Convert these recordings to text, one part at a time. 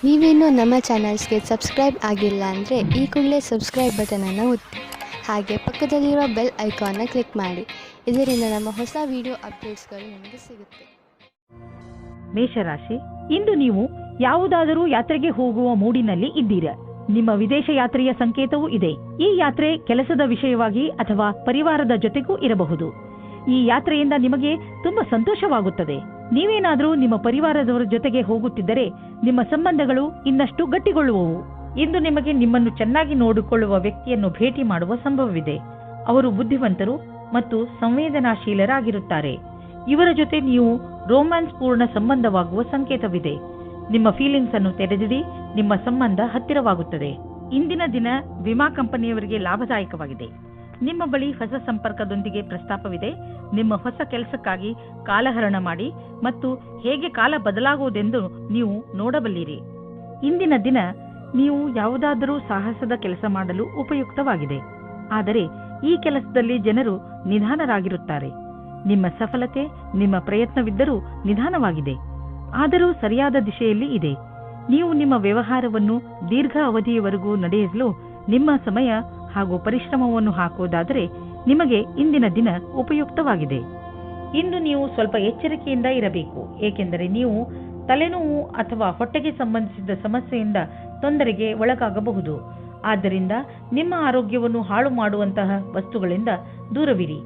ನೀವೇನೂ ನಮ್ಮ ಚಾನಲ್ಸ್ಗೆ ಸಬ್ಸ್ಕ್ರೈಬ್ ಆಗಿಲ್ಲ ಅಂದರೆ ಈ ಕೂಡಲೇ ಸಬ್ಸ್ಕ್ರೈಬ್ ಬಟನನ್ನು ಒತ್ತಿ ಹಾಗೆ ಪಕ್ಕದಲ್ಲಿರೋ ಬೆಲ್ ಐಕಾನ್ನ ಕ್ಲಿಕ್ ಮಾಡಿ. ಇದರಿಂದ ನಮ್ಮ ಹೊಸ ವಿಡಿಯೋ ಅಪ್ಡೇಟ್ಸ್ಗಳು ನಿಮಗೆ ಸಿಗುತ್ತೆ. ಮೇಷರಾಶಿ, ಇಂದು ನೀವು ಯಾವುದಾದರೂ ಯಾತ್ರೆಗೆ ಹೋಗುವ ಮೂಡಿನಲ್ಲಿ ಇದ್ದೀರಾ. ನಿಮ್ಮ ವಿದೇಶ ಯಾತ್ರೆಯ ಸಂಕೇತವೂ ಇದೆ. ಈ ಯಾತ್ರೆ ಕೆಲಸದ ವಿಷಯವಾಗಿ ಅಥವಾ ಪರಿವಾರದ ಜೊತೆಗೂ ಇರಬಹುದು. ಈ ಯಾತ್ರೆಯಿಂದ ನಿಮಗೆ ತುಂಬಾ ಸಂತೋಷವಾಗುತ್ತದೆ. ನೀವೇನಾದರೂ ನಿಮ್ಮ ಪರಿವಾರದವರ ಜೊತೆಗೆ ಹೋಗುತ್ತಿದ್ದರೆ ನಿಮ್ಮ ಸಂಬಂಧಗಳು ಇನ್ನಷ್ಟು ಗಟ್ಟಿಗೊಳ್ಳುವವು. ಇಂದು ನಿಮಗೆ ನಿಮ್ಮನ್ನು ಚೆನ್ನಾಗಿ ನೋಡಿಕೊಳ್ಳುವ ವ್ಯಕ್ತಿಯನ್ನು ಭೇಟಿ ಮಾಡುವ ಸಂಭವವಿದೆ. ಅವರು ಬುದ್ಧಿವಂತರು ಮತ್ತು ಸಂವೇದನಾಶೀಲರಾಗಿರುತ್ತಾರೆ. ಇವರ ಜೊತೆ ನೀವು ರೋಮ್ಯಾನ್ಸ್ ಪೂರ್ಣ ಸಂಬಂಧವಾಗುವ ಸಂಕೇತವಿದೆ. ನಿಮ್ಮ ಫೀಲಿಂಗ್ಸ್ ಅನ್ನು ತೆರೆದಿಡಿ, ನಿಮ್ಮ ಸಂಬಂಧ ಹತ್ತಿರವಾಗುತ್ತದೆ. ಇಂದಿನ ದಿನ ವಿಮಾ ಕಂಪನಿಯವರಿಗೆ ಲಾಭದಾಯಕವಾಗಿದೆ. ನಿಮ್ಮ ಬಳಿ ಹೊಸ ಸಂಪರ್ಕದೊಂದಿಗೆ ಪ್ರಸ್ತಾಪವಿದೆ. ನಿಮ್ಮ ಹೊಸ ಕೆಲಸಕ್ಕಾಗಿ ಕಾಲಹರಣ ಮಾಡಿ ಮತ್ತು ಹೇಗೆ ಕಾಲ ಬದಲಾಗುವುದೆಂದು ನೀವು ನೋಡಬಲ್ಲಿರಿ. ಇಂದಿನ ದಿನ ನೀವು ಯಾವುದಾದರೂ ಸಾಹಸದ ಕೆಲಸ ಮಾಡಲು ಉಪಯುಕ್ತವಾಗಿದೆ. ಆದರೆ ಈ ಕೆಲಸದಲ್ಲಿ ಜನರು ನಿಧಾನರಾಗಿರುತ್ತಾರೆ. ನಿಮ್ಮ ಸಫಲತೆ ನಿಮ್ಮ ಪ್ರಯತ್ನವಿದ್ದರೂ ನಿಧಾನವಾಗಿದೆ, ಆದರೂ ಸರಿಯಾದ ದಿಶೆಯಲ್ಲಿ ಇದೆ. ನೀವು ನಿಮ್ಮ ವ್ಯವಹಾರವನ್ನು ದೀರ್ಘ ಅವಧಿಯವರೆಗೂ ನಡೆಸಲು ನಿಮ್ಮ ಸಮಯ ಹಾಗೂ ಪರಿಶ್ರಮವನ್ನು ಹಾಕುವುದಾದರೆ ನಿಮಗೆ ಇಂದಿನ ದಿನ ಉಪಯುಕ್ತವಾಗಿದೆ. ಇಂದು ನೀವು ಸ್ವಲ್ಪ ಎಚ್ಚರಿಕೆಯಿಂದ ಇರಬೇಕು, ಏಕೆಂದರೆ ನೀವು ತಲೆನೋವು ಅಥವಾ ಹೊಟ್ಟೆಗೆ ಸಂಬಂಧಿಸಿದ ಸಮಸ್ಯೆಯಿಂದ ತೊಂದರೆಗೆ ಒಳಗಾಗಬಹುದು. ಆದ್ದರಿಂದ ನಿಮ್ಮ ಆರೋಗ್ಯವನ್ನು ಹಾಳು ಮಾಡುವಂತಹ ವಸ್ತುಗಳಿಂದ ದೂರವಿರಿ.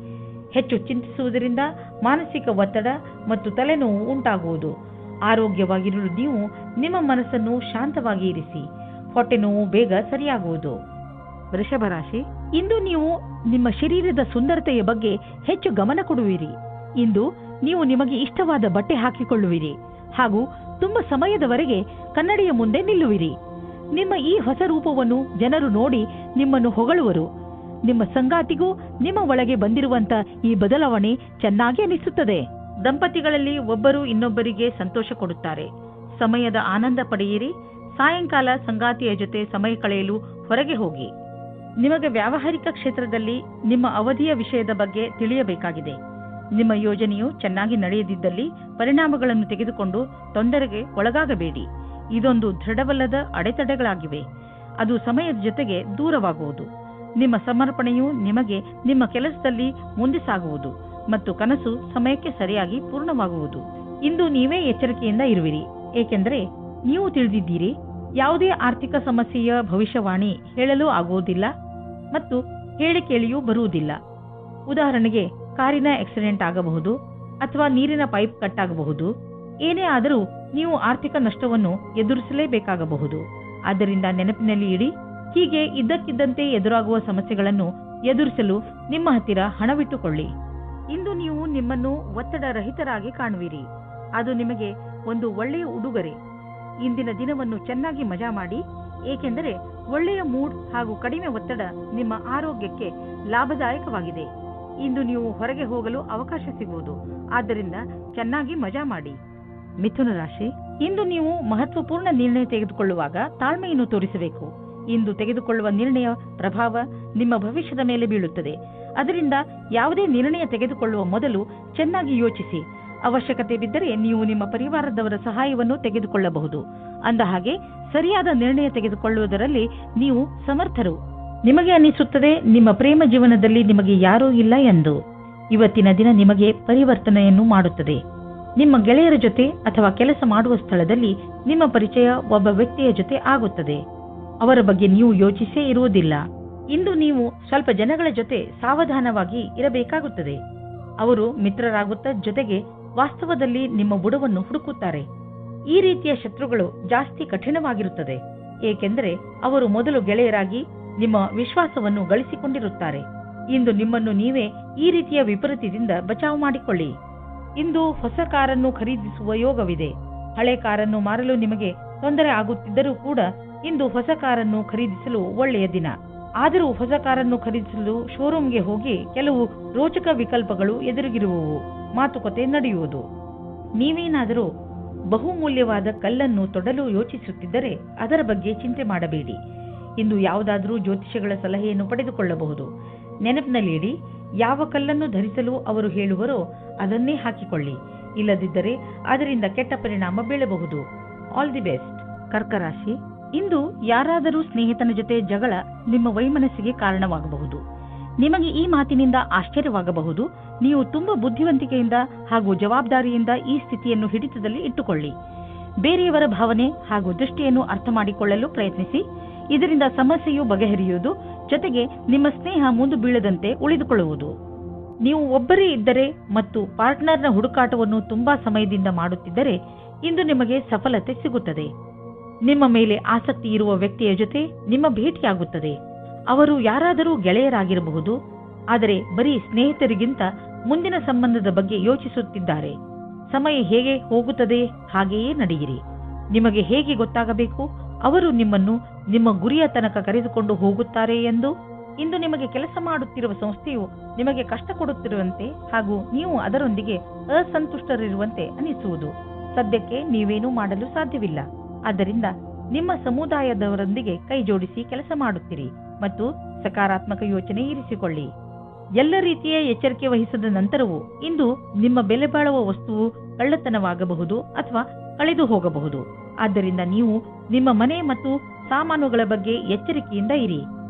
ಹೆಚ್ಚು ಚಿಂತಿಸುವುದರಿಂದ ಮಾನಸಿಕ ಒತ್ತಡ ಮತ್ತು ತಲೆನೋವು ಉಂಟಾಗುವುದು. ಆರೋಗ್ಯವಾಗಿರಲು ನೀವು ನಿಮ್ಮ ಮನಸ್ಸನ್ನು ಶಾಂತವಾಗಿ ಇರಿಸಿ. ಹೊಟ್ಟೆ ನೋವು ಬೇಗ ಸರಿಯಾಗುವುದು. ವೃಷಭ ರಾಶಿ, ಇಂದು ನೀವು ನಿಮ್ಮ ಶರೀರದ ಸುಂದರತೆಯ ಬಗ್ಗೆ ಹೆಚ್ಚು ಗಮನ ಕೊಡುವಿರಿ. ಇಂದು ನೀವು ನಿಮಗೆ ಇಷ್ಟವಾದ ಬಟ್ಟೆ ಹಾಕಿಕೊಳ್ಳುವಿರಿ ಹಾಗೂ ತುಂಬಾ ಸಮಯದವರೆಗೆ ಕನ್ನಡಿಯ ಮುಂದೆ ನಿಲ್ಲುವಿರಿ. ನಿಮ್ಮ ಈ ಹೊಸ ರೂಪವನ್ನು ಜನರು ನೋಡಿ ನಿಮ್ಮನ್ನು ಹೊಗಳುವರು. ನಿಮ್ಮ ಸಂಗಾತಿಗೂ ನಿಮ್ಮ ಒಳಗೆ ಬಂದಿರುವಂತ ಈ ಬದಲಾವಣೆ ಚೆನ್ನಾಗಿ ಅನಿಸುತ್ತದೆ. ದಂಪತಿಗಳಲ್ಲಿ ಒಬ್ಬರು ಇನ್ನೊಬ್ಬರಿಗೆ ಸಂತೋಷ ಕೊಡುತ್ತಾರೆ. ಸಮಯದ ಆನಂದ ಪಡೆಯಿರಿ. ಸಾಯಂಕಾಲ ಸಂಗಾತಿಯ ಜೊತೆ ಸಮಯ ಕಳೆಯಲು ಹೊರಗೆ ಹೋಗಿ. ನಿಮಗೆ ವ್ಯಾವಹಾರಿಕ ಕ್ಷೇತ್ರದಲ್ಲಿ ನಿಮ್ಮ ಅವಧಿಯ ವಿಷಯದ ಬಗ್ಗೆ ತಿಳಿಯಬೇಕಾಗಿದೆ. ನಿಮ್ಮ ಯೋಜನೆಯು ಚೆನ್ನಾಗಿ ನಡೆಯದಿದ್ದಲ್ಲಿ ಪರಿಣಾಮಗಳನ್ನು ತೆಗೆದುಕೊಂಡು ತೊಂದರೆಗೆ ಒಳಗಾಗಬೇಡಿ. ಇದೊಂದು ದೃಢವಲ್ಲದ ಅಡೆತಡೆಗಳಾಗಿವೆ. ಅದು ಸಮಯದ ಜೊತೆಗೆ ದೂರವಾಗುವುದು. ನಿಮ್ಮ ಸಮರ್ಪಣೆಯು ನಿಮಗೆ ನಿಮ್ಮ ಕೆಲಸದಲ್ಲಿ ಮುಂದೆ ಸಾಗುವುದು ಮತ್ತು ಕನಸು ಸಮಯಕ್ಕೆ ಸರಿಯಾಗಿ ಪೂರ್ಣವಾಗುವುದು. ಇಂದು ನೀವೇ ಎಚ್ಚರಿಕೆಯಿಂದ ಇರುವಿರಿ, ಏಕೆಂದರೆ ನೀವು ತಿಳಿದಿದ್ದೀರಿ ಯಾವುದೇ ಆರ್ಥಿಕ ಸಮಸ್ಯೆಯ ಭವಿಷ್ಯವಾಣಿ ಹೇಳಲು ಆಗುವುದಿಲ್ಲ ಮತ್ತು ಹೇಳಿ ಕೇಳಿಯೂ ಬರುವುದಿಲ್ಲ. ಉದಾಹರಣೆಗೆ ಕಾರಿನ ಆಕ್ಸಿಡೆಂಟ್ ಆಗಬಹುದು ಅಥವಾ ನೀರಿನ ಪೈಪ್ ಕಟ್ ಆಗಬಹುದು. ಏನೇ ಆದರೂ ನೀವು ಆರ್ಥಿಕ ನಷ್ಟವನ್ನು ಎದುರಿಸಲೇಬೇಕಾಗಬಹುದು. ಆದ್ದರಿಂದ ನೆನಪಿನಲ್ಲಿ ಇಡಿ, ಹೀಗೆ ಇದ್ದಕ್ಕಿದ್ದಂತೆ ಎದುರಾಗುವ ಸಮಸ್ಯೆಗಳನ್ನು ಎದುರಿಸಲು ನಿಮ್ಮ ಹತ್ತಿರ ಹಣವಿಟ್ಟುಕೊಳ್ಳಿ. ಇಂದು ನೀವು ನಿಮ್ಮನ್ನು ಒತ್ತಡ ರಹಿತರಾಗಿ ಕಾಣುವಿರಿ. ಅದು ನಿಮಗೆ ಒಂದು ಒಳ್ಳೆಯ ಉಡುಗೊರೆ. ಇಂದಿನ ದಿನವನ್ನು ಚೆನ್ನಾಗಿ ಮಜಾ ಮಾಡಿ, ಏಕೆಂದರೆ ಒಳ್ಳೆಯ ಮೂಡ್ ಹಾಗೂ ಕಡಿಮೆ ಒತ್ತಡ ನಿಮ್ಮ ಆರೋಗ್ಯಕ್ಕೆ ಲಾಭದಾಯಕವಾಗಿದೆ. ಇಂದು ನೀವು ಹೊರಗೆ ಹೋಗಲು ಅವಕಾಶ ಸಿಗುವುದು. ಆದ್ದರಿಂದ ಚೆನ್ನಾಗಿ ಮಜಾ ಮಾಡಿ. ಮಿಥುನ ರಾಶಿ, ಇಂದು ನೀವು ಮಹತ್ವಪೂರ್ಣ ನಿರ್ಣಯ ತೆಗೆದುಕೊಳ್ಳುವಾಗ ತಾಳ್ಮೆಯನ್ನು ತೋರಿಸಬೇಕು. ಇಂದು ತೆಗೆದುಕೊಳ್ಳುವ ನಿರ್ಣಯ ಪ್ರಭಾವ ನಿಮ್ಮ ಭವಿಷ್ಯದ ಮೇಲೆ ಬೀಳುತ್ತದೆ. ಅದರಿಂದ ಯಾವುದೇ ನಿರ್ಣಯ ತೆಗೆದುಕೊಳ್ಳುವ ಮೊದಲು ಚೆನ್ನಾಗಿ ಯೋಚಿಸಿ. ಅವಶ್ಯಕತೆ ಬಿದ್ದರೆ ನೀವು ನಿಮ್ಮ ಪರಿವಾರದವರ ಸಹಾಯವನ್ನು ತೆಗೆದುಕೊಳ್ಳಬಹುದು. ಅಂದಹಾಗೆ ಸರಿಯಾದ ನಿರ್ಣಯ ತೆಗೆದುಕೊಳ್ಳುವುದರಲ್ಲಿ ನೀವು ಸಮರ್ಥರು. ನಿಮಗೆ ಅನಿಸುತ್ತದೆ ನಿಮ್ಮ ಪ್ರೇಮ ಜೀವನದಲ್ಲಿ ನಿಮಗೆ ಯಾರೂ ಇಲ್ಲ ಎಂದು. ಇವತ್ತಿನ ದಿನ ನಿಮಗೆ ಪರಿವರ್ತನೆಯನ್ನು ಮಾಡುತ್ತದೆ. ನಿಮ್ಮ ಗೆಳೆಯರ ಜೊತೆ ಅಥವಾ ಕೆಲಸ ಮಾಡುವ ಸ್ಥಳದಲ್ಲಿ ನಿಮ್ಮ ಪರಿಚಯ ಒಬ್ಬ ವ್ಯಕ್ತಿಯ ಜೊತೆ ಆಗುತ್ತದೆ. ಅವರ ಬಗ್ಗೆ ನೀವು ಯೋಚಿಸೇ ಇರುವುದಿಲ್ಲ. ಇಂದು ನೀವು ಸ್ವಲ್ಪ ಜನಗಳ ಜೊತೆ ಸಾವಧಾನವಾಗಿ ಇರಬೇಕಾಗುತ್ತದೆ. ಅವರು ಮಿತ್ರರಾಗುತ್ತಾ ಜೊತೆಗೆ ವಾಸ್ತವದಲ್ಲಿ ನಿಮ್ಮ ಬುಡವನ್ನು ಹುಡುಕುತ್ತಾರೆ. ಈ ರೀತಿಯ ಶತ್ರುಗಳು ಜಾಸ್ತಿ ಕಠಿಣವಾಗಿರುತ್ತದೆ, ಏಕೆಂದರೆ ಅವರು ಮೊದಲು ಗೆಳೆಯರಾಗಿ ನಿಮ್ಮ ವಿಶ್ವಾಸವನ್ನು ಗಳಿಸಿಕೊಂಡಿರುತ್ತಾರೆ. ಇಂದು ನಿಮ್ಮನ್ನು ನೀವೇ ಈ ರೀತಿಯ ವಿಪರೀತದಿಂದ ಬಚಾವು ಮಾಡಿಕೊಳ್ಳಿ. ಇಂದು ಹೊಸ ಕಾರನ್ನು ಖರೀದಿಸುವ ಯೋಗವಿದೆ. ಹಳೆ ಕಾರನ್ನು ಮಾರಲು ನಿಮಗೆ ತೊಂದರೆ ಆಗುತ್ತಿದ್ದರೂ ಕೂಡ ಇಂದು ಹೊಸ ಕಾರನ್ನು ಖರೀದಿಸಲು ಒಳ್ಳೆಯ ದಿನ. ಆದರೂ ಹೊಸ ಕಾರನ್ನು ಖರೀದಿಸಲು ಶೋರೂಮ್ಗೆ ಹೋಗಿ ಕೆಲವು ರೋಚಕ ವಿಕಲ್ಪಗಳು ಎದುರಿಗಿರುವವು. ಮಾತುಕತೆ ನಡೆಯುವುದು. ನೀವೇನಾದರೂ ಬಹುಮೂಲ್ಯವಾದ ಕಲ್ಲನ್ನು ತೊಡಲು ಯೋಚಿಸುತ್ತಿದ್ದರೆ ಅದರ ಬಗ್ಗೆ ಚಿಂತೆ ಮಾಡಬೇಡಿ. ಇಂದು ಯಾವುದಾದರೂ ಜ್ಯೋತಿಷಿಗಳ ಸಲಹೆಯನ್ನು ಪಡೆದುಕೊಳ್ಳಬಹುದು. ನೆನಪಿನಲ್ಲಿ ಇಡಿ, ಯಾವ ಕಲ್ಲನ್ನು ಧರಿಸಲು ಅವರು ಹೇಳುವರೋ ಅದನ್ನೇ ಹಾಕಿಕೊಳ್ಳಿ. ಇಲ್ಲದಿದ್ದರೆ ಅದರಿಂದ ಕೆಟ್ಟ ಪರಿಣಾಮ ಬೀಳಬಹುದು. All the best. ಕರ್ಕ ರಾಶಿ, ಇಂದು ಯಾರಾದರೂ ಸ್ನೇಹಿತನ ಜೊತೆ ಜಗಳ ನಿಮ್ಮ ವೈಮನಸ್ಸಿಗೆ ಕಾರಣವಾಗಬಹುದು. ನಿಮಗೆ ಈ ಮಾತಿನಿಂದ ಆಶ್ಚರ್ಯವಾಗಬಹುದು. ನೀವು ತುಂಬಾ ಬುದ್ಧಿವಂತಿಕೆಯಿಂದ ಹಾಗೂ ಜವಾಬ್ದಾರಿಯಿಂದ ಈ ಸ್ಥಿತಿಯನ್ನು ಹಿಡಿತದಲ್ಲಿ ಇಟ್ಟುಕೊಳ್ಳಿ. ಬೇರೆಯವರ ಭಾವನೆ ಹಾಗೂ ದೃಷ್ಟಿಯನ್ನು ಅರ್ಥ ಮಾಡಿಕೊಳ್ಳಲು ಪ್ರಯತ್ನಿಸಿ. ಇದರಿಂದ ಸಮಸ್ಯೆಯು ಬಗೆಹರಿಯುವುದು, ಜೊತೆಗೆ ನಿಮ್ಮ ಸ್ನೇಹ ಮುಂದೆ ಬೀಳದಂತೆ ಉಳಿದುಕೊಳ್ಳುವುದು. ನೀವು ಒಬ್ಬರೇ ಇದ್ದರೆ ಮತ್ತು ಪಾರ್ಟ್ನರ್ನ ಹುಡುಕಾಟವನ್ನು ತುಂಬಾ ಸಮಯದಿಂದ ಮಾಡುತ್ತಿದ್ದರೆ ಇಂದು ನಿಮಗೆ ಸಫಲತೆ ಸಿಗುತ್ತದೆ. ನಿಮ್ಮ ಮೇಲೆ ಆಸಕ್ತಿ ಇರುವ ವ್ಯಕ್ತಿಯ ಜೊತೆ ನಿಮ್ಮ ಭೇಟಿಯಾಗುತ್ತದೆ. ಅವರು ಯಾರಾದರೂ ಗೆಳೆಯರಾಗಿರಬಹುದು, ಆದರೆ ಬರೀ ಸ್ನೇಹಿತರಿಗಿಂತ ಮುಂದಿನ ಸಂಬಂಧದ ಬಗ್ಗೆ ಯೋಚಿಸುತ್ತಿದ್ದಾರೆ. ಸಮಯ ಹೇಗೆ ಹೋಗುತ್ತದೆ ಹಾಗೆಯೇ ನಡೆಯಿರಿ. ನಿಮಗೆ ಹೇಗೆ ಗೊತ್ತಾಗಬೇಕು ಅವರು ನಿಮ್ಮನ್ನು ನಿಮ್ಮ ಗುರಿಯ ತನಕ ಕರೆದುಕೊಂಡು ಹೋಗುತ್ತಾರೆ ಎಂದು? ಇಂದು ನಿಮಗೆ ಕೆಲಸ ಮಾಡುತ್ತಿರುವ ಸಂಸ್ಥೆಯು ನಿಮಗೆ ಕಷ್ಟ ಕೊಡುತ್ತಿರುವಂತೆ ಹಾಗೂ ನೀವು ಅದರೊಂದಿಗೆ ಅಸಂತುಷ್ಟರಿರುವಂತೆ ಅನಿಸುವುದು. ಸದ್ಯಕ್ಕೆ ನೀವೇನೂ ಮಾಡಲು ಸಾಧ್ಯವಿಲ್ಲ. ಆದ್ದರಿಂದ ನಿಮ್ಮ ಸಮುದಾಯದವರೊಂದಿಗೆ ಕೈ ಜೋಡಿಸಿ ಕೆಲಸ ಮಾಡುತ್ತೀರಿ ಮತ್ತು ಸಕಾರಾತ್ಮಕ ಯೋಚನೆ ಇರಿಸಿಕೊಳ್ಳಿ. ಎಲ್ಲ ರೀತಿಯ ಎಚ್ಚರಿಕೆ ವಹಿಸಿದ ನಂತರವೂ ಇಂದು ನಿಮ್ಮ ಬೆಲೆ ಬಾಳುವ ವಸ್ತುವು ಕಳ್ಳತನವಾಗಬಹುದು ಅಥವಾ ಕಳೆದು ಹೋಗಬಹುದು. ಆದ್ದರಿಂದ ನೀವು ನಿಮ್ಮ ಮನೆ ಮತ್ತು ಸಾಮಾನುಗಳ ಬಗ್ಗೆ ಎಚ್ಚರಿಕೆಯಿಂದ ಇರಿ.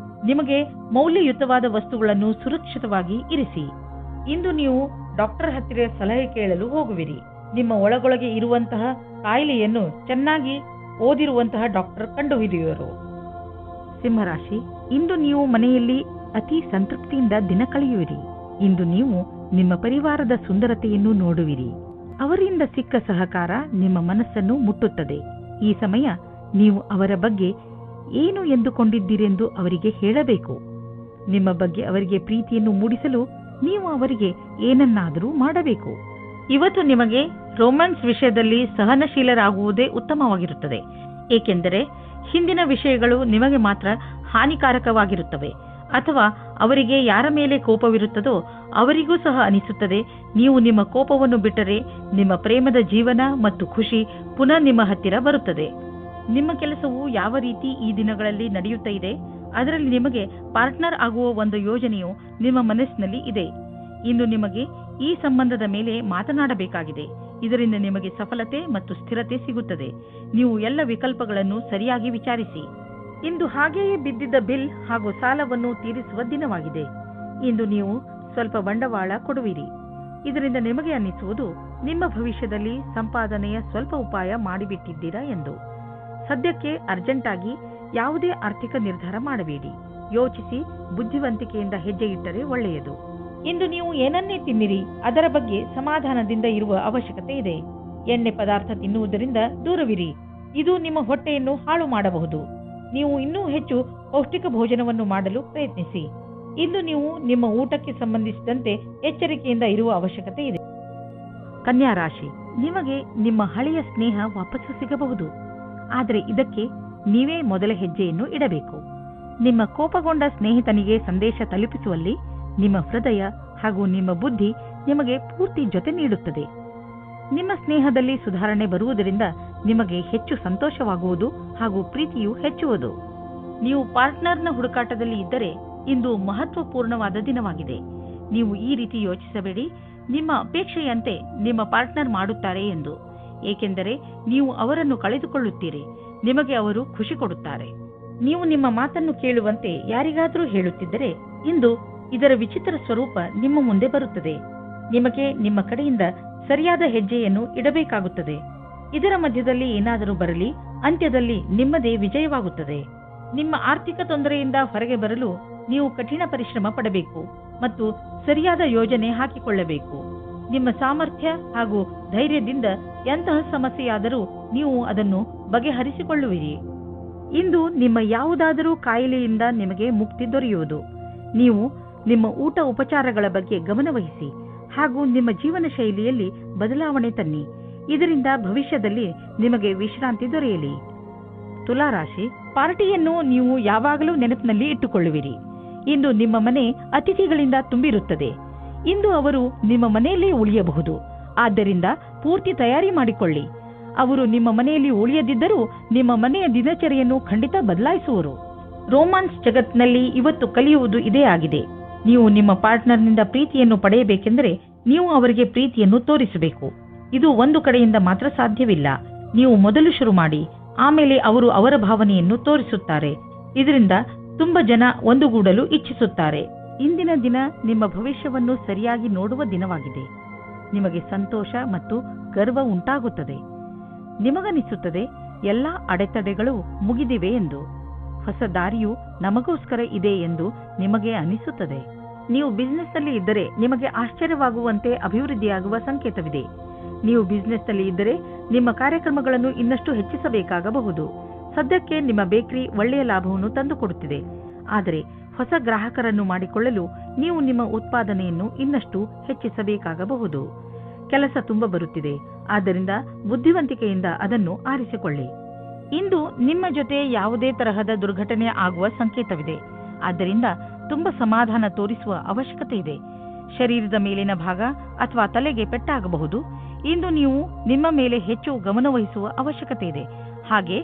ನಿಮಗೆ ಮೌಲ್ಯಯುತವಾದ ವಸ್ತುಗಳನ್ನು ಸುರಕ್ಷಿತವಾಗಿ ಇರಿಸಿ. ಇಂದು ನೀವು ಡಾಕ್ಟರ್ ಹತ್ತಿರ ಸಲಹೆ ಕೇಳಲು ಹೋಗುವಿರಿ. ನಿಮ್ಮ ಒಳಗೊಳಗೆ ಇರುವಂತಹ ಕಾಯಿಲೆಯನ್ನು ಚೆನ್ನಾಗಿ ಓದಿರುವಂತಹ ಡಾಕ್ಟರ್ ಕಂಡುಹಿಡಿಯುವರು. ಸಿಂಹರಾಶಿ, ಇಂದು ನೀವು ಮನೆಯಲ್ಲಿ ಅತಿ ಸಂತೃಪ್ತಿಯಿಂದ ದಿನ ಕಳೆಯುವಿರಿ. ಇಂದು ನೀವು ನಿಮ್ಮ ಪರಿವಾರದ ಸುಂದರತೆಯನ್ನು ನೋಡುವಿರಿ. ಅವರಿಂದ ಸಿಕ್ಕ ಸಹಕಾರ ನಿಮ್ಮ ಮನಸ್ಸನ್ನು ಮುಟ್ಟುತ್ತದೆ. ಈ ಸಮಯ ನೀವು ಅವರ ಬಗ್ಗೆ ಏನು ಎಂದುಕೊಂಡಿದ್ದೀರೆಂದು ಅವರಿಗೆ ಹೇಳಬೇಕು. ನಿಮ್ಮ ಬಗ್ಗೆ ಅವರಿಗೆ ಪ್ರೀತಿಯನ್ನು ಮೂಡಿಸಲು ನೀವು ಅವರಿಗೆ ಏನನ್ನಾದರೂ ಮಾಡಬೇಕು. ಇವತ್ತು ನಿಮಗೆ ರೊಮ್ಯಾನ್ಸ್ ವಿಷಯದಲ್ಲಿ ಸಹನಶೀಲರಾಗುವುದೇ ಉತ್ತಮವಾಗಿರುತ್ತದೆ. ಏಕೆಂದರೆ ಹಿಂದಿನ ವಿಷಯಗಳು ನಿಮಗೆ ಮಾತ್ರ ಹಾನಿಕಾರಕವಾಗಿರುತ್ತವೆ, ಅಥವಾ ಅವರಿಗೆ ಯಾರ ಮೇಲೆ ಕೋಪವಿರುತ್ತದೋ ಅವರಿಗೂ ಸಹ ಅನಿಸುತ್ತದೆ. ನೀವು ನಿಮ್ಮ ಕೋಪವನ್ನು ಬಿಟ್ಟರೆ ನಿಮ್ಮ ಪ್ರೇಮದ ಜೀವನ ಮತ್ತು ಖುಷಿ ಪುನಃ ನಿಮ್ಮ ಹತ್ತಿರ ಬರುತ್ತದೆ. ನಿಮ್ಮ ಕೆಲಸವು ಯಾವ ರೀತಿ ಈ ದಿನಗಳಲ್ಲಿ ನಡೆಯುತ್ತಾ ಇದೆ, ಅದರಲ್ಲಿ ನಿಮಗೆ ಪಾರ್ಟ್ನರ್ ಆಗುವ ಒಂದು ಯೋಜನೆಯು ನಿಮ್ಮ ಮನಸ್ಸಿನಲ್ಲಿ ಇದೆ. ಇಂದು ನಿಮಗೆ ಈ ಸಂಬಂಧದ ಮೇಲೆ ಮಾತನಾಡಬೇಕಾಗಿದೆ. ಇದರಿಂದ ನಿಮಗೆ ಸಫಲತೆ ಮತ್ತು ಸ್ಥಿರತೆ ಸಿಗುತ್ತದೆ. ನೀವು ಎಲ್ಲ ವಿಕಲ್ಪಗಳನ್ನು ಸರಿಯಾಗಿ ವಿಚಾರಿಸಿ. ಇಂದು ಹಾಗೆಯೇ ಬಿದ್ದಿದ್ದ ಬಿಲ್ ಹಾಗೂ ಸಾಲವನ್ನು ತೀರಿಸುವ ದಿನವಾಗಿದೆ. ಇಂದು ನೀವು ಸ್ವಲ್ಪ ಬಂಡವಾಳ ಕೊಡುವಿರಿ. ಇದರಿಂದ ನಿಮಗೆ ಅನ್ನಿಸುವುದು ನಿಮ್ಮ ಭವಿಷ್ಯದಲ್ಲಿ ಸಂಪಾದನೆಯ ಸ್ವಲ್ಪ ಉಪಾಯ ಮಾಡಿಬಿಟ್ಟಿದ್ದೀರಾ ಎಂದು. ಸದ್ಯಕ್ಕೆ ಅರ್ಜೆಂಟ್ ಆಗಿ ಯಾವುದೇ ಆರ್ಥಿಕ ನಿರ್ಧಾರ ಮಾಡಬೇಡಿ. ಯೋಚಿಸಿ ಬುದ್ಧಿವಂತಿಕೆಯಿಂದ ಹೆಜ್ಜೆ ಇಟ್ಟರೆ ಒಳ್ಳೆಯದು. ಇಂದು ನೀವು ಏನನ್ನೇ ತಿನ್ನಿರಿ, ಅದರ ಬಗ್ಗೆ ಸಮಾಧಾನದಿಂದ ಇರುವ ಅವಶ್ಯಕತೆ ಇದೆ. ಎಣ್ಣೆ ಪದಾರ್ಥ ತಿನ್ನುವುದರಿಂದ ದೂರವಿರಿ. ಇದು ನಿಮ್ಮ ಹೊಟ್ಟೆಯನ್ನು ಹಾಳು ಮಾಡಬಹುದು. ನೀವು ಇನ್ನೂ ಹೆಚ್ಚು ಪೌಷ್ಟಿಕ ಭೋಜನವನ್ನು ಮಾಡಲು ಪ್ರಯತ್ನಿಸಿ. ಇಂದು ನೀವು ನಿಮ್ಮ ಊಟಕ್ಕೆ ಸಂಬಂಧಿಸಿದಂತೆ ಎಚ್ಚರಿಕೆಯಿಂದ ಇರುವ ಅವಶ್ಯಕತೆ ಇದೆ. ಕನ್ಯಾ ರಾಶಿ, ನಿಮಗೆ ನಿಮ್ಮ ಹಳೆಯ ಸ್ನೇಹ ವಾಪಸ್ಸು ಸಿಗಬಹುದು. ಆದರೆ ಇದಕ್ಕೆ ನೀವೇ ಮೊದಲ ಹೆಜ್ಜೆಯನ್ನು ಇಡಬೇಕು. ನಿಮ್ಮ ಕೋಪಗೊಂಡ ಸ್ನೇಹಿತನಿಗೆ ಸಂದೇಶ ತಲುಪಿಸುವಲ್ಲಿ ನಿಮ್ಮ ಹೃದಯ ಹಾಗೂ ನಿಮ್ಮ ಬುದ್ಧಿ ನಿಮಗೆ ಪೂರ್ತಿ ಜೊತೆ ನೀಡುತ್ತದೆ. ನಿಮ್ಮ ಸ್ನೇಹದಲ್ಲಿ ಸುಧಾರಣೆ ಬರುವುದರಿಂದ ನಿಮಗೆ ಹೆಚ್ಚು ಸಂತೋಷವಾಗುವುದು ಹಾಗೂ ಪ್ರೀತಿಯು ಹೆಚ್ಚುವುದು. ನೀವು ಪಾರ್ಟ್ನರ್ನ ಹುಡುಕಾಟದಲ್ಲಿ ಇದ್ದರೆ ಇಂದು ಮಹತ್ವಪೂರ್ಣವಾದ ದಿನವಾಗಿದೆ. ನೀವು ಈ ರೀತಿ ಯೋಚಿಸಬೇಡಿ, ನಿಮ್ಮ ಅಪೇಕ್ಷೆಯಂತೆ ನಿಮ್ಮ ಪಾರ್ಟ್ನರ್ ಮಾಡುತ್ತಾರೆ ಎಂದು. ಏಕೆಂದರೆ ನೀವು ಅವರನ್ನು ಕಳೆದುಕೊಳ್ಳುತ್ತೀರಿ. ನಿಮಗೆ ಅವರು ಖುಷಿ ಕೊಡುತ್ತಾರೆ. ನೀವು ನಿಮ್ಮ ಮಾತನ್ನು ಕೇಳುವಂತೆ ಯಾರಿಗಾದರೂ ಹೇಳುತ್ತಿದ್ದರೆ ಇಂದು ಇದರ ವಿಚಿತ್ರ ಸ್ವರೂಪ ನಿಮ್ಮ ಮುಂದೆ ಬರುತ್ತದೆ. ನಿಮಗೆ ನಿಮ್ಮ ಕಡೆಯಿಂದ ಸರಿಯಾದ ಹೆಜ್ಜೆಯನ್ನು ಇಡಬೇಕಾಗುತ್ತದೆ. ಇದರ ಮಧ್ಯದಲ್ಲಿ ಏನಾದರೂ ಬರಲಿ, ಅಂತ್ಯದಲ್ಲಿ ನಿಮ್ಮದೇ ವಿಜಯವಾಗುತ್ತದೆ. ನಿಮ್ಮ ಆರ್ಥಿಕ ತೊಂದರೆಯಿಂದ ಹೊರಗೆ ಬರಲು ನೀವು ಕಠಿಣ ಪರಿಶ್ರಮ ಪಡಬೇಕು ಮತ್ತು ಸರಿಯಾದ ಯೋಜನೆ ಹಾಕಿಕೊಳ್ಳಬೇಕು. ನಿಮ್ಮ ಸಾಮರ್ಥ್ಯ ಹಾಗೂ ಧೈರ್ಯದಿಂದ ಎಂತಹ ಸಮಸ್ಯೆಯಾದರೂ ನೀವು ಅದನ್ನು ಬಗೆಹರಿಸಿಕೊಳ್ಳುವಿರಿ. ಇಂದು ನಿಮ್ಮ ಯಾವುದಾದರೂ ಕಾಯಿಲೆಯಿಂದ ನಿಮಗೆ ಮುಕ್ತಿ ದೊರೆಯುವುದು. ನೀವು ನಿಮ್ಮ ಊಟ ಉಪಚಾರಗಳ ಬಗ್ಗೆ ಗಮನವಹಿಸಿ ಹಾಗೂ ನಿಮ್ಮ ಜೀವನ ಶೈಲಿಯಲ್ಲಿ ಬದಲಾವಣೆ ತನ್ನಿ. ಇದರಿಂದ ಭವಿಷ್ಯದಲ್ಲಿ ನಿಮಗೆ ವಿಶ್ರಾಂತಿ ದೊರೆಯಲಿ. ತುಲಾರಾಶಿ, ಪಾರ್ಟಿಯನ್ನು ನೀವು ಯಾವಾಗಲೂ ನೆನಪಿನಲ್ಲಿ ಇಟ್ಟುಕೊಳ್ಳುವಿರಿ. ಇಂದು ನಿಮ್ಮ ಮನೆ ಅತಿಥಿಗಳಿಂದ ತುಂಬಿರುತ್ತದೆ. ಇಂದು ಅವರು ನಿಮ್ಮ ಮನೆಯಲ್ಲೇ ಉಳಿಯಬಹುದು. ಆದ್ದರಿಂದ ಪೂರ್ತಿ ತಯಾರಿ ಮಾಡಿಕೊಳ್ಳಿ. ಅವರು ನಿಮ್ಮ ಮನೆಯಲ್ಲಿ ಉಳಿಯದಿದ್ದರೂ ನಿಮ್ಮ ಮನೆಯ ದಿನಚರಿಯನ್ನು ಖಂಡಿತ ಬದಲಾಯಿಸುವರು. ರೋಮಾನ್ಸ್ ಜಗತ್ತಿನಲ್ಲಿ ಇವತ್ತು ಕಲಿಯುವುದು ಇದೇ ಆಗಿದೆ. ನೀವು ನಿಮ್ಮ ಪಾರ್ಟ್ನರ್ನಿಂದ ಪ್ರೀತಿಯನ್ನು ಪಡೆಯಬೇಕೆಂದರೆ ನೀವು ಅವರಿಗೆ ಪ್ರೀತಿಯನ್ನು ತೋರಿಸಬೇಕು. ಇದು ಒಂದು ಕಡೆಯಿಂದ ಮಾತ್ರ ಸಾಧ್ಯವಿಲ್ಲ. ನೀವು ಮೊದಲು ಶುರು ಮಾಡಿ, ಆಮೇಲೆ ಅವರು ಅವರ ಭಾವನೆಯನ್ನು ತೋರಿಸುತ್ತಾರೆ. ಇದರಿಂದ ತುಂಬ ಜನ ಒಂದುಗೂಡಲು ಇಚ್ಛಿಸುತ್ತಾರೆ. ಇಂದಿನ ದಿನ ನಿಮ್ಮ ಭವಿಷ್ಯವನ್ನು ಸರಿಯಾಗಿ ನೋಡುವ ದಿನವಾಗಿದೆ. ನಿಮಗೆ ಸಂತೋಷ ಮತ್ತು ಗರ್ವ ಉಂಟಾಗುತ್ತದೆ. ನಿಮಗನಿಸುತ್ತದೆ ಎಲ್ಲ ಅಡೆತಡೆಗಳು ಮುಗಿದಿವೆ ಎಂದು. ಹೊಸ ದಾರಿಯು ನಮಗೋಸ್ಕರ ಇದೆ ಎಂದು ನಿಮಗೆ ಅನಿಸುತ್ತದೆ. ನೀವು ಬಿಸ್ನೆಸ್ನಲ್ಲಿ ಇದ್ದರೆ ನಿಮಗೆ ಆಶ್ಚರ್ಯವಾಗುವಂತೆ ಅಭಿವೃದ್ಧಿಯಾಗುವ ಸಂಕೇತವಿದೆ. ನೀವು ಬಿಸ್ನೆಸ್ನಲ್ಲಿ ಇದ್ದರೆ ನಿಮ್ಮ ಕಾರ್ಯಕ್ರಮಗಳನ್ನು ಇನ್ನಷ್ಟು ಹೆಚ್ಚಿಸಬೇಕಾಗಬಹುದು. ಸದ್ಯಕ್ಕೆ ನಿಮ್ಮ ಬೇಕರಿ ಒಳ್ಳೆಯ ಲಾಭವನ್ನು ತಂದುಕೊಡುತ್ತಿದೆ. ಆದರೆ ಹೊಸ ಗ್ರಾಹಕರನ್ನು ಮಾಡಿಕೊಳ್ಳಲು ನೀವು ನಿಮ್ಮ ಉತ್ಪಾದನೆಯನ್ನು ಇನ್ನಷ್ಟು ಹೆಚ್ಚಿಸಬೇಕಾಗಬಹುದು. ಕೆಲಸ ತುಂಬ ಬರುತ್ತಿದೆ, ಆದ್ದರಿಂದ ಬುದ್ಧಿವಂತಿಕೆಯಿಂದ ಅದನ್ನು ಆರಿಸಿಕೊಳ್ಳಿ. ಇಂದು ನಿಮ್ಮ ಜೊತೆ ಯಾವುದೇ ತರಹದ ದುರ್ಘಟನೆ ಆಗುವ ಸಂಕೇತವಿದೆ. ಆದ್ದರಿಂದ ತುಂಬ ಸಮಾಧಾನ ತೋರಿಸುವ ಅವಶ್ಯಕತೆ ಇದೆ. ಶರೀರದ ಮೇಲಿನ ಭಾಗ ಅಥವಾ ತಲೆಗೆ ಪೆಟ್ಟಾಗಬಹುದು. ಇಂದು ನೀವು ನಿಮ್ಮ ಮೇಲೆ ಹೆಚ್ಚು ಗಮನವಹಿಸುವ ಅವಶ್ಯಕತೆ ಇದೆ. ಹಾಗೆ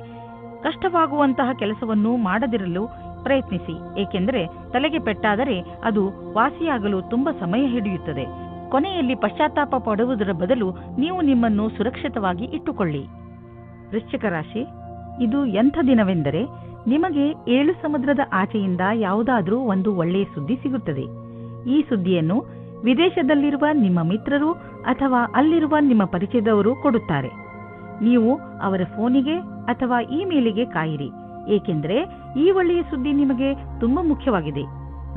ಕಷ್ಟವಾಗುವಂತಹ ಕೆಲಸವನ್ನು ಮಾಡದಿರಲು ಪ್ರಯತ್ನಿಸಿ, ಏಕೆಂದರೆ ತಲೆಗೆ ಪೆಟ್ಟಾದರೆ ಅದು ವಾಸಿಯಾಗಲು ತುಂಬ ಸಮಯ ಹಿಡಿಯುತ್ತದೆ. ಕೊನೆಯಲ್ಲಿ ಪಶ್ಚಾತ್ತಾಪ ಪಡುವುದರ ಬದಲು ನೀವು ನಿಮ್ಮನ್ನು ಸುರಕ್ಷಿತವಾಗಿ ಇಟ್ಟುಕೊಳ್ಳಿ. ವೃಶ್ಚಿಕ ರಾಶಿ, ಇದು ಎಂಥ ದಿನವೆಂದರೆ ನಿಮಗೆ 7 ಸಮುದ್ರದ ಆಚೆಯಿಂದ ಯಾವುದಾದ್ರೂ ಒಂದು ಒಳ್ಳೆಯ ಸುದ್ದಿ ಸಿಗುತ್ತದೆ. ಈ ಸುದ್ದಿಯನ್ನು ವಿದೇಶದಲ್ಲಿರುವ ನಿಮ್ಮ ಮಿತ್ರರು ಅಥವಾ ಅಲ್ಲಿರುವ ನಿಮ್ಮ ಪರಿಚಯದವರು ಕೊಡುತ್ತಾರೆ. ನೀವು ಅವರ ಫೋನಿಗೆ ಅಥವಾ ಇಮೇಲಿಗೆ ಕಾಯಿರಿ, ಏಕೆಂದರೆ ಈ ಒಳ್ಳೆಯ ಸುದ್ದಿ ನಿಮಗೆ ತುಂಬಾ ಮುಖ್ಯವಾಗಿದೆ.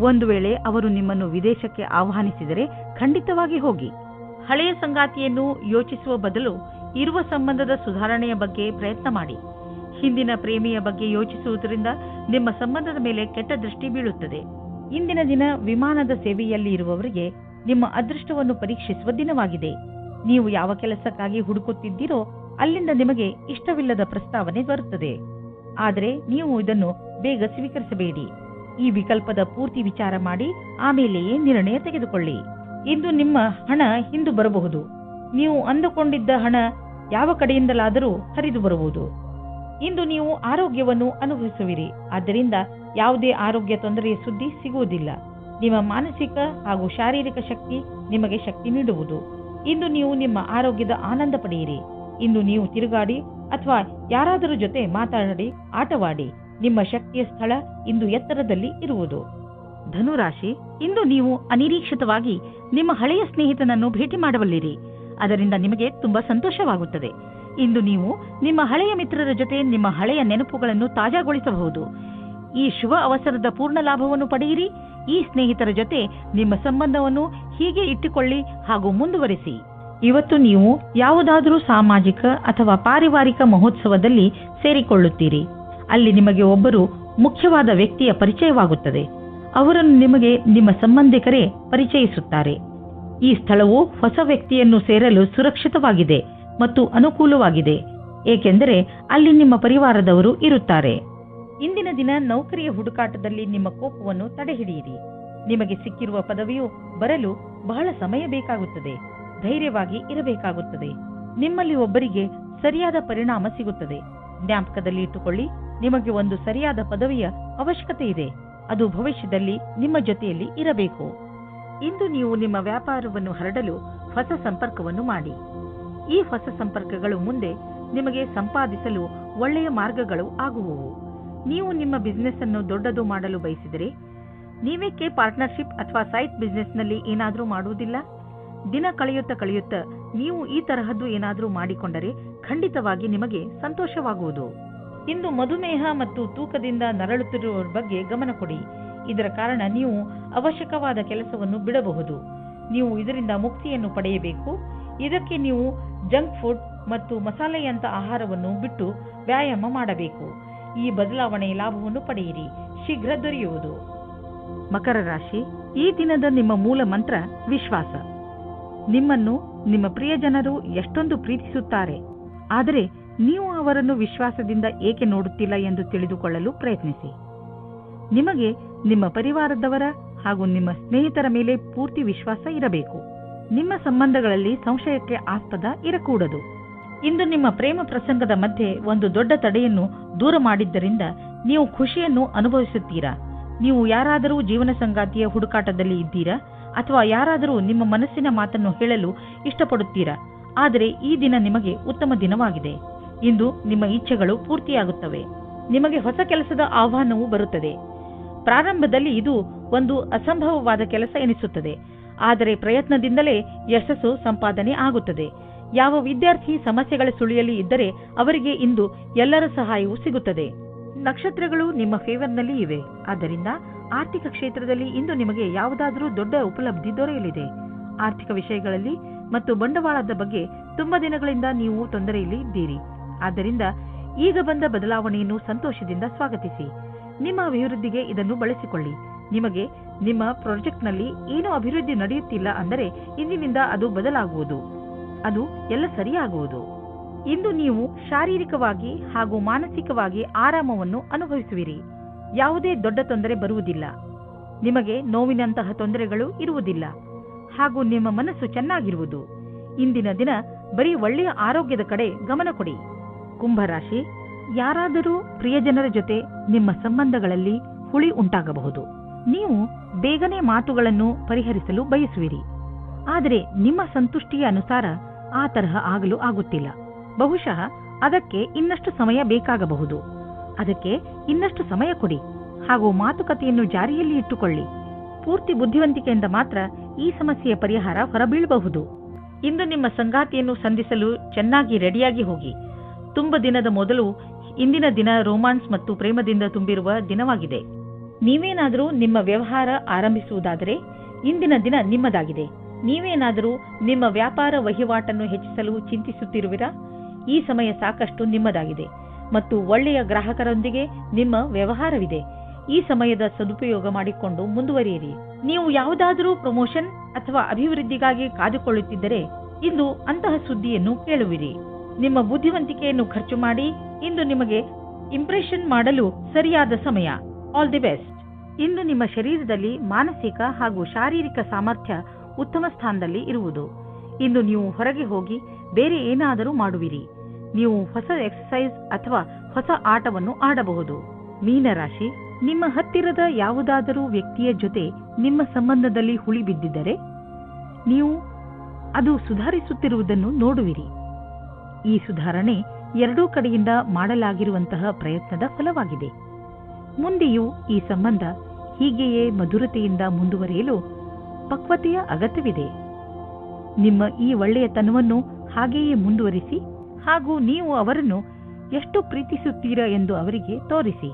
ಒಂದು ವೇಳೆ ಅವರು ನಿಮ್ಮನ್ನು ವಿದೇಶಕ್ಕೆ ಆಹ್ವಾನಿಸಿದರೆ ಖಂಡಿತವಾಗಿ ಹೋಗಿ. ಹಳೆಯ ಸಂಗಾತಿಯನ್ನು ಯೋಚಿಸುವ ಬದಲು ಇರುವ ಸಂಬಂಧದ ಸುಧಾರಣೆಯ ಬಗ್ಗೆ ಪ್ರಯತ್ನ ಮಾಡಿ. ಹಿಂದಿನ ಪ್ರೇಮಿಯ ಬಗ್ಗೆ ಯೋಚಿಸುವುದರಿಂದ ನಿಮ್ಮ ಸಂಬಂಧದ ಮೇಲೆ ಕೆಟ್ಟ ದೃಷ್ಟಿ ಬೀಳುತ್ತದೆ. ಇಂದಿನ ದಿನ ವಿಮಾನದ ಸೇವೆಯಲ್ಲಿ ಇರುವವರಿಗೆ ನಿಮ್ಮ ಅದೃಷ್ಟವನ್ನು ಪರೀಕ್ಷಿಸುವ ದಿನವಾಗಿದೆ. ನೀವು ಯಾವ ಕೆಲಸಕ್ಕಾಗಿ ಹುಡುಕುತ್ತಿದ್ದೀರೋ ಅಲ್ಲಿಂದ ನಿಮಗೆ ಇಷ್ಟವಿಲ್ಲದ ಪ್ರಸ್ತಾವನೆ ಬರುತ್ತದೆ. ಆದರೆ ನೀವು ಇದನ್ನು ಬೇಗ ಸ್ವೀಕರಿಸಬೇಡಿ. ಈ ವಿಕಲ್ಪದ ಪೂರ್ತಿ ವಿಚಾರ ಮಾಡಿ ಆಮೇಲೆಯೇ ನಿರ್ಣಯ ತೆಗೆದುಕೊಳ್ಳಿ. ಇಂದು ನಿಮ್ಮ ಹಣ ಹಿಂದು ಬರಬಹುದು. ನೀವು ಅಂದುಕೊಂಡಿದ್ದ ಹಣ ಯಾವ ಕಡೆಯಿಂದಲಾದರೂ ಹರಿದು ಬರುವುದು. ಇಂದು ನೀವು ಆರೋಗ್ಯವನ್ನು ಅನುಭವಿಸುವಿರಿ. ಆದ್ದರಿಂದ ಯಾವುದೇ ಆರೋಗ್ಯ ತೊಂದರೆಯ ಸುದ್ದಿ ಸಿಗುವುದಿಲ್ಲ. ನಿಮ್ಮ ಮಾನಸಿಕ ಹಾಗೂ ಶಾರೀರಿಕ ಶಕ್ತಿ ನಿಮಗೆ ಶಕ್ತಿ ನೀಡುವುದು. ಇಂದು ನೀವು ನಿಮ್ಮ ಆರೋಗ್ಯದ ಆನಂದ ಪಡೆಯಿರಿ. ಇಂದು ನೀವು ತಿರುಗಾಡಿ ಅಥವಾ ಯಾರಾದರೂ ಜೊತೆ ಮಾತಾಡಿ ಆಟವಾಡಿ. ನಿಮ್ಮ ಶಕ್ತಿಯ ಸ್ಥಳ ಇಂದು ಎತ್ತರದಲ್ಲಿ ಇರುವುದು. ಧನುರಾಶಿ, ಇಂದು ನೀವು ಅನಿರೀಕ್ಷಿತವಾಗಿ ನಿಮ್ಮ ಹಳೆಯ ಸ್ನೇಹಿತನನ್ನು ಭೇಟಿ ಮಾಡಬಲ್ಲಿರಿ. ಅದರಿಂದ ನಿಮಗೆ ತುಂಬಾ ಸಂತೋಷವಾಗುತ್ತದೆ. ಇಂದು ನೀವು ನಿಮ್ಮ ಹಳೆಯ ಮಿತ್ರರ ಜೊತೆ ನಿಮ್ಮ ಹಳೆಯ ನೆನಪುಗಳನ್ನು ತಾಜಾಗೊಳಿಸಬಹುದು. ಈ ಶುಭ ಅವಸರದ ಪೂರ್ಣ ಲಾಭವನ್ನು ಪಡೆಯಿರಿ. ಈ ಸ್ನೇಹಿತರ ಜೊತೆ ನಿಮ್ಮ ಸಂಬಂಧವನ್ನು ಹೀಗೆ ಇಟ್ಟುಕೊಳ್ಳಿ ಹಾಗೂ ಮುಂದುವರಿಸಿ. ಇವತ್ತು ನೀವು ಯಾವುದಾದರೂ ಸಾಮಾಜಿಕ ಅಥವಾ ಪಾರಿವಾರಿಕ ಮಹೋತ್ಸವದಲ್ಲಿ ಸೇರಿಕೊಳ್ಳುತ್ತೀರಿ. ಅಲ್ಲಿ ನಿಮಗೆ ಒಬ್ಬರು ಮುಖ್ಯವಾದ ವ್ಯಕ್ತಿಯ ಪರಿಚಯವಾಗುತ್ತದೆ. ಅವರನ್ನು ನಿಮಗೆ ನಿಮ್ಮ ಸಂಬಂಧಿಕರೇ ಪರಿಚಯಿಸುತ್ತಾರೆ. ಈ ಸ್ಥಳವು ಹೊಸ ವ್ಯಕ್ತಿಯನ್ನು ಸೇರಲು ಸುರಕ್ಷಿತವಾಗಿದೆ ಮತ್ತು ಅನುಕೂಲವಾಗಿದೆ, ಏಕೆಂದರೆ ಅಲ್ಲಿ ನಿಮ್ಮ ಪರಿವಾರದವರು ಇರುತ್ತಾರೆ. ಇಂದಿನ ದಿನ ನೌಕರಿಯ ಹುಡುಕಾಟದಲ್ಲಿ ನಿಮ್ಮ ಕೋಪವನ್ನು ತಡೆಹಿಡಿಯಿರಿ. ನಿಮಗೆ ಸಿಕ್ಕಿರುವ ಪದವಿಯು ಬರಲು ಬಹಳ ಸಮಯ ಬೇಕಾಗುತ್ತದೆ. ಧೈರ್ಯವಾಗಿ ಇರಬೇಕಾಗುತ್ತದೆ. ನಿಮ್ಮಲ್ಲಿ ಒಬ್ಬರಿಗೆ ಸರಿಯಾದ ಪರಿಣಾಮ ಸಿಗುತ್ತದೆ. ಜ್ಞಾಪಕದಲ್ಲಿ ಇಟ್ಟುಕೊಳ್ಳಿ, ನಿಮಗೆ ಒಂದು ಸರಿಯಾದ ಪದವಿಯ ಅವಶ್ಯಕತೆ ಇದೆ. ಅದು ಭವಿಷ್ಯದಲ್ಲಿ ನಿಮ್ಮ ಜೊತೆಯಲ್ಲಿ ಇರಬೇಕು. ಇಂದು ನೀವು ನಿಮ್ಮ ವ್ಯಾಪಾರವನ್ನು ಹರಡಲು ಹೊಸ ಸಂಪರ್ಕವನ್ನು ಮಾಡಿ. ಈ ಹೊಸ ಸಂಪರ್ಕಗಳು ಮುಂದೆ ನಿಮಗೆ ಸಂಪಾದಿಸಲು ಒಳ್ಳೆಯ ಮಾರ್ಗಗಳು ಆಗುವವು. ನೀವು ನಿಮ್ಮ ಬಿಸ್ನೆಸ್ ಅನ್ನು ದೊಡ್ಡದು ಮಾಡಲು ಬಯಸಿದರೆ ನೀವೇಕೆ ಪಾರ್ಟ್ನರ್ಶಿಪ್ ಅಥವಾ ಸೈಟ್ ಬಿಸ್ನೆಸ್ನಲ್ಲಿ ಏನಾದರೂ ಮಾಡುವುದಿಲ್ಲ? ದಿನ ಕಳೆಯುತ್ತಾ ನೀವು ಈ ತರಹದ್ದು ಏನಾದರೂ ಮಾಡಿಕೊಂಡರೆ ಖಂಡಿತವಾಗಿ ನಿಮಗೆ ಸಂತೋಷವಾಗುವುದು. ಇಂದು ಮಧುಮೇಹ ಮತ್ತು ತೂಕದಿಂದ ನರಳುತ್ತಿರುವವರ ಬಗ್ಗೆ ಗಮನ ಕೊಡಿ. ಇದರ ಕಾರಣ ನೀವು ಅವಶ್ಯಕವಾದ ಕೆಲಸವನ್ನು ಬಿಡಬಹುದು. ನೀವು ಇದರಿಂದ ಮುಕ್ತಿಯನ್ನು ಪಡೆಯಬೇಕು. ಇದಕ್ಕೆ ನೀವು ಜಂಕ್ ಫುಡ್ ಮತ್ತು ಮಸಾಲೆಯಂತ ಆಹಾರವನ್ನು ಬಿಟ್ಟು ವ್ಯಾಯಾಮ ಮಾಡಬೇಕು. ಈ ಬದಲಾವಣೆಯ ಲಾಭವನ್ನು ಪಡೆಯಿರಿ, ಶೀಘ್ರ ದೊರೆಯುವುದು. ಮಕರ ರಾಶಿ, ಈ ದಿನದ ನಿಮ್ಮ ಮೂಲ ಮಂತ್ರ ವಿಶ್ವಾಸ. ನಿಮ್ಮನ್ನು ನಿಮ್ಮ ಪ್ರಿಯಜನರು ಎಷ್ಟೊಂದು ಪ್ರೀತಿಸುತ್ತಾರೆ, ಆದರೆ ನೀವು ಅವರನ್ನು ವಿಶ್ವಾಸದಿಂದ ಏಕೆ ನೋಡುತ್ತಿಲ್ಲ ಎಂದು ತಿಳಿದುಕೊಳ್ಳಲು ಪ್ರಯತ್ನಿಸಿ. ನಿಮಗೆ ನಿಮ್ಮ ಪರಿವಾರದವರ ಹಾಗೂ ನಿಮ್ಮ ಸ್ನೇಹಿತರ ಮೇಲೆ ಪೂರ್ತಿ ವಿಶ್ವಾಸ ಇರಬೇಕು. ನಿಮ್ಮ ಸಂಬಂಧಗಳಲ್ಲಿ ಸಂಶಯಕ್ಕೆ ಆಸ್ಪದ ಇರಕೂಡದು. ಇಂದು ನಿಮ್ಮ ಪ್ರೇಮ ಪ್ರಸಂಗದ ಮಧ್ಯೆ ಒಂದು ದೊಡ್ಡ ತಡೆಯನ್ನು ದೂರ ಮಾಡಿದ್ದರಿಂದ ನೀವು ಖುಷಿಯನ್ನು ಅನುಭವಿಸುತ್ತೀರಾ. ನೀವು ಯಾರಾದರೂ ಜೀವನ ಸಂಗಾತಿಯ ಹುಡುಕಾಟದಲ್ಲಿ ಇದ್ದೀರಾ ಅಥವಾ ಯಾರಾದರೂ ನಿಮ್ಮ ಮನಸ್ಸಿನ ಮಾತನ್ನು ಹೇಳಲು ಇಷ್ಟಪಡುತ್ತೀರಾ? ಆದರೆ ಈ ದಿನ ನಿಮಗೆ ಉತ್ತಮ ದಿನವಾಗಿದೆ. ಇಂದು ನಿಮ್ಮ ಇಚ್ಛೆಗಳು ಪೂರ್ತಿಯಾಗುತ್ತವೆ. ನಿಮಗೆ ಹೊಸ ಕೆಲಸದ ಆಹ್ವಾನವೂ ಬರುತ್ತದೆ. ಪ್ರಾರಂಭದಲ್ಲಿ ಇದು ಒಂದು ಅಸಂಭವವಾದ ಕೆಲಸ ಎನಿಸುತ್ತದೆ, ಆದರೆ ಪ್ರಯತ್ನದಿಂದಲೇ ಯಶಸ್ಸು ಸಂಪಾದನೆ ಆಗುತ್ತದೆ. ಯಾವ ವಿದ್ಯಾರ್ಥಿ ಸಮಸ್ಯೆಗಳ ಸುಳಿಯಲ್ಲಿ ಇದ್ದರೆ ಅವರಿಗೆ ಇಂದು ಎಲ್ಲರ ಸಹಾಯವೂ ಸಿಗುತ್ತದೆ. ನಕ್ಷತ್ರಗಳು ನಿಮ್ಮ ಫೇವರ್ನಲ್ಲಿ ಇವೆ. ಆದ್ದರಿಂದ ಆರ್ಥಿಕ ಕ್ಷೇತ್ರದಲ್ಲಿ ಇಂದು ನಿಮಗೆ ಯಾವುದಾದರೂ ದೊಡ್ಡ ಉಪಲಬ್ಧಿ ದೊರೆಯಲಿದೆ. ಆರ್ಥಿಕ ವಿಷಯಗಳಲ್ಲಿ ಮತ್ತು ಬಂಡವಾಳದ ಬಗ್ಗೆ ತುಂಬಾ ದಿನಗಳಿಂದ ನೀವು ತೊಂದರೆಯಲ್ಲಿ ಇದ್ದೀರಿ. ಆದ್ದರಿಂದ ಈಗ ಬಂದ ಬದಲಾವಣೆಯನ್ನು ಸಂತೋಷದಿಂದ ಸ್ವಾಗತಿಸಿ. ನಿಮ್ಮ ಅಭಿವೃದ್ಧಿಗೆ ಇದನ್ನು ಬಳಸಿಕೊಳ್ಳಿ. ನಿಮಗೆ ನಿಮ್ಮ ಪ್ರಾಜೆಕ್ಟ್ನಲ್ಲಿ ಏನೋ ಅಭಿವೃದ್ಧಿ ನಡೆಯುತ್ತಿಲ್ಲ ಅಂದರೆ ಇಂದಿನಿಂದ ಅದು ಬದಲಾಗುವುದು, ಅದು ಎಲ್ಲ ಸರಿಯಾಗುವುದು. ಇಂದು ನೀವು ಶಾರೀರಿಕವಾಗಿ ಹಾಗೂ ಮಾನಸಿಕವಾಗಿ ಆರಾಮವನ್ನು ಅನುಭವಿಸುವಿರಿ. ಯಾವುದೇ ದೊಡ್ಡ ತೊಂದರೆ ಬರುವುದಿಲ್ಲ. ನಿಮಗೆ ನೋವಿನಂತಹ ತೊಂದರೆಗಳು ಇರುವುದಿಲ್ಲ ಹಾಗೂ ನಿಮ್ಮ ಮನಸ್ಸು ಚೆನ್ನಾಗಿರುವುದು. ಇಂದಿನ ದಿನ ಬರೀ ಒಳ್ಳೆಯ ಆರೋಗ್ಯದ ಕಡೆ ಗಮನ ಕೊಡಿ. ಕುಂಭರಾಶಿ, ಯಾರಾದರೂ ಪ್ರಿಯಜನರ ಜೊತೆ ನಿಮ್ಮ ಸಂಬಂಧಗಳಲ್ಲಿ ಹುಳಿ ಉಂಟಾಗಬಹುದು. ನೀವು ಬೇಗನೆ ಮಾತುಗಳನ್ನು ಪರಿಹರಿಸಲು ಬಯಸುವಿರಿ, ಆದರೆ ನಿಮ್ಮ ಸಂತುಷ್ಟಿಯ ಅನುಸಾರ ಆ ತರಹ ಆಗಲು ಆಗುತ್ತಿಲ್ಲ. ಬಹುಶಃ ಅದಕ್ಕೆ ಇನ್ನಷ್ಟು ಸಮಯ ಬೇಕಾಗಬಹುದು. ಅದಕ್ಕೆ ಇನ್ನಷ್ಟು ಸಮಯ ಕೊಡಿ ಹಾಗೂ ಮಾತುಕತೆಯನ್ನು ಜಾರಿಯಲ್ಲಿ ಇಟ್ಟುಕೊಳ್ಳಿ. ಪೂರ್ತಿ ಬುದ್ಧಿವಂತಿಕೆಯಿಂದ ಮಾತ್ರ ಈ ಸಮಸ್ಯೆಯ ಪರಿಹಾರ ಹೊರಬೀಳಬಹುದು. ಇಂದು ನಿಮ್ಮ ಸಂಗಾತಿಯನ್ನು ಸಂಧಿಸಲು ಚೆನ್ನಾಗಿ ರೆಡಿಯಾಗಿ ಹೋಗಿ. ತುಂಬ ದಿನದ ಮೊದಲು ಇಂದಿನ ದಿನ ರೋಮಾನ್ಸ್ ಮತ್ತು ಪ್ರೇಮದಿಂದ ತುಂಬಿರುವ ದಿನವಾಗಿದೆ. ನೀವೇನಾದರೂ ನಿಮ್ಮ ವ್ಯವಹಾರ ಆರಂಭಿಸುವುದಾದರೆ ಇಂದಿನ ದಿನ ನಿಮ್ಮದಾಗಿದೆ. ನೀವೇನಾದರೂ ನಿಮ್ಮ ವ್ಯಾಪಾರ ವಹಿವಾಟನ್ನು ಹೆಚ್ಚಿಸಲು ಚಿಂತಿಸುತ್ತಿರುವಿರಾ? ಈ ಸಮಯ ಸಾಕಷ್ಟು ನಿಮ್ಮದಾಗಿದೆ ಮತ್ತು ಒಳ್ಳೆಯ ಗ್ರಾಹಕರೊಂದಿಗೆ ನಿಮ್ಮ ವ್ಯವಹಾರವಿದೆ. ಈ ಸಮಯದ ಸದುಪಯೋಗ ಮಾಡಿಕೊಂಡು ಮುಂದುವರಿಯಿರಿ. ನೀವು ಯಾವುದಾದರೂ ಪ್ರಮೋಷನ್ ಅಥವಾ ಅಭಿವೃದ್ಧಿಗಾಗಿ ಕಾದುಕೊಳ್ಳುತ್ತಿದ್ದರೆ ಇಂದು ಅಂತಹ ಸುದ್ದಿಯನ್ನು ಕೇಳುವಿರಿ. ನಿಮ್ಮ ಬುದ್ಧಿವಂತಿಕೆಯನ್ನು ಖರ್ಚು ಮಾಡಿ. ಇಂದು ನಿಮಗೆ ಇಂಪ್ರೆಷನ್ ಮಾಡಲು ಸರಿಯಾದ ಸಮಯ. All the best. ಇಂದು ನಿಮ್ಮ ಶರೀರದಲ್ಲಿ ಮಾನಸಿಕ ಹಾಗೂ ಶಾರೀರಿಕ ಸಾಮರ್ಥ್ಯ ಉತ್ತಮ ಸ್ಥಾನದಲ್ಲಿ ಇರುವುದು. ಇಂದು ನೀವು ಹೊರಗೆ ಹೋಗಿ ಬೇರೆ ಏನಾದರೂ ಮಾಡುವಿರಿ. ನೀವು ಹೊಸ ಎಕ್ಸರ್ಸೈಸ್ ಅಥವಾ ಹೊಸ ಆಟವನ್ನು ಆಡಬಹುದು. ಮೀನರಾಶಿ, ನಿಮ್ಮ ಹತ್ತಿರದ ಯಾವುದಾದರೂ ವ್ಯಕ್ತಿಯ ಜೊತೆ ನಿಮ್ಮ ಸಂಬಂಧದಲ್ಲಿ ಹುಳಿ ಬಿದ್ದಿದ್ದರೆ ನೀವು ಅದು ಸುಧಾರಿಸುತ್ತಿರುವುದನ್ನು ನೋಡುವಿರಿ. ಈ ಸುಧಾರಣೆ ಎರಡೂ ಕಡೆಯಿಂದ ಮಾಡಲಾಗಿರುವಂತಹ ಪ್ರಯತ್ನದ ಫಲವಾಗಿದೆ. ಮುಂದೆಯೂ ಈ ಸಂಬಂಧ ಹೀಗೆಯೇ ಮಧುರತೆಯಿಂದ ಮುಂದುವರಿಯಲು ಪಕ್ವತೆಯ ಅಗತ್ಯವಿದೆ. ನಿಮ್ಮ ಈ ಒಳ್ಳೆಯತನವನ್ನು ಹಾಗೆಯೇ ಮುಂದುವರಿಸಿ ಹಾಗೂ ನೀವು ಅವರನ್ನು ಎಷ್ಟು ಪ್ರೀತಿಸುತ್ತೀರಾ ಎಂದು ಅವರಿಗೆ ತೋರಿಸಿ.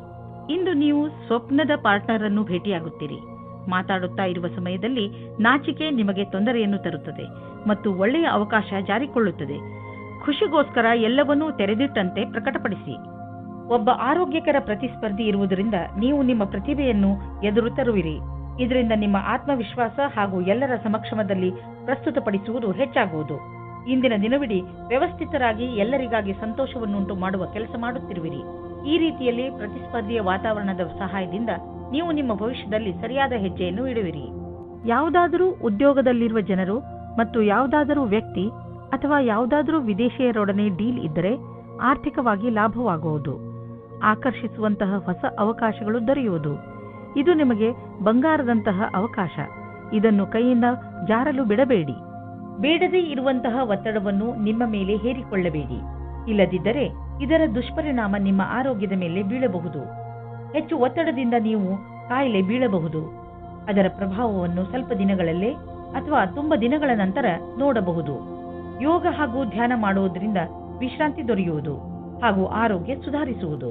ಇಂದು ನೀವು ಸ್ವಪ್ನದ ಪಾರ್ಟ್ನರ್ ಅನ್ನು ಭೇಟಿಯಾಗುತ್ತೀರಿ. ಮಾತಾಡುತ್ತಾ ಇರುವ ಸಮಯದಲ್ಲಿ ನಾಚಿಕೆ ನಿಮಗೆ ತೊಂದರೆಯನ್ನು ತರುತ್ತದೆ ಮತ್ತು ಒಳ್ಳೆಯ ಅವಕಾಶ ಜಾರಿಕೊಳ್ಳುತ್ತದೆ. ಖುಷಿಗೋಸ್ಕರ ಎಲ್ಲವನ್ನೂ ತೆರೆದಿಟ್ಟಂತೆ ಪ್ರಕಟಪಡಿಸಿ. ಒಬ್ಬ ಆರೋಗ್ಯಕರ ಪ್ರತಿಸ್ಪರ್ಧಿ ಇರುವುದರಿಂದ ನೀವು ನಿಮ್ಮ ಪ್ರತಿಭೆಯನ್ನು ಎದುರು ತರುವಿರಿ. ಇದರಿಂದ ನಿಮ್ಮ ಆತ್ಮವಿಶ್ವಾಸ ಹಾಗೂ ಎಲ್ಲರ ಸಮಕ್ಷಮದಲ್ಲಿ ಪ್ರಸ್ತುತಪಡಿಸುವುದು ಹೆಚ್ಚಾಗುವುದು. ಇಂದಿನ ದಿನವಿಡೀ ವ್ಯವಸ್ಥಿತರಾಗಿ ಎಲ್ಲರಿಗಾಗಿ ಸಂತೋಷವನ್ನುಂಟು ಮಾಡುವ ಕೆಲಸ ಮಾಡುತ್ತಿರುವಿರಿ. ಈ ರೀತಿಯಲ್ಲಿ ಪ್ರತಿಸ್ಪರ್ಧಿಯ ವಾತಾವರಣದ ಸಹಾಯದಿಂದ ನೀವು ನಿಮ್ಮ ಭವಿಷ್ಯದಲ್ಲಿ ಸರಿಯಾದ ಹೆಜ್ಜೆಯನ್ನು ಇಡುವಿರಿ. ಯಾವುದಾದರೂ ಉದ್ಯೋಗದಲ್ಲಿರುವ ಜನರು ಮತ್ತು ಯಾವುದಾದರೂ ವ್ಯಕ್ತಿ ಅಥವಾ ಯಾವುದಾದರೂ ವಿದೇಶಿಯರೊಡನೆ ಡೀಲ್ ಇದ್ದರೆ ಆರ್ಥಿಕವಾಗಿ ಲಾಭವಾಗುವುದು. ಆಕರ್ಷಿಸುವಂತಹ ಹೊಸ ಅವಕಾಶಗಳು ದೊರೆಯುವುದು. ಇದು ನಿಮಗೆ ಬಂಗಾರದಂತಹ ಅವಕಾಶ. ಇದನ್ನು ಕೈಯಿಂದ ಜಾರಲು ಬಿಡಬೇಡಿ. ಬೇಡದೇ ಇರುವಂತಹ ಒತ್ತಡವನ್ನು ನಿಮ್ಮ ಮೇಲೆ ಹೇರಿಕೊಳ್ಳಬೇಡಿ. ಇಲ್ಲದಿದ್ದರೆ ಇದರ ದುಷ್ಪರಿಣಾಮ ನಿಮ್ಮ ಆರೋಗ್ಯದ ಮೇಲೆ ಬೀಳಬಹುದು. ಹೆಚ್ಚು ಒತ್ತಡದಿಂದ ನೀವು ಕಾಯಿಲೆ ಬೀಳಬಹುದು. ಅದರ ಪ್ರಭಾವವನ್ನು ಸ್ವಲ್ಪ ದಿನಗಳಲ್ಲೇ ಅಥವಾ ತುಂಬ ದಿನಗಳ ನಂತರ ನೋಡಬಹುದು. ಯೋಗ ಹಾಗೂ ಧ್ಯಾನ ಮಾಡುವುದರಿಂದ ವಿಶ್ರಾಂತಿ ದೊರೆಯುವುದು ಹಾಗೂ ಆರೋಗ್ಯ ಸುಧಾರಿಸುವುದು.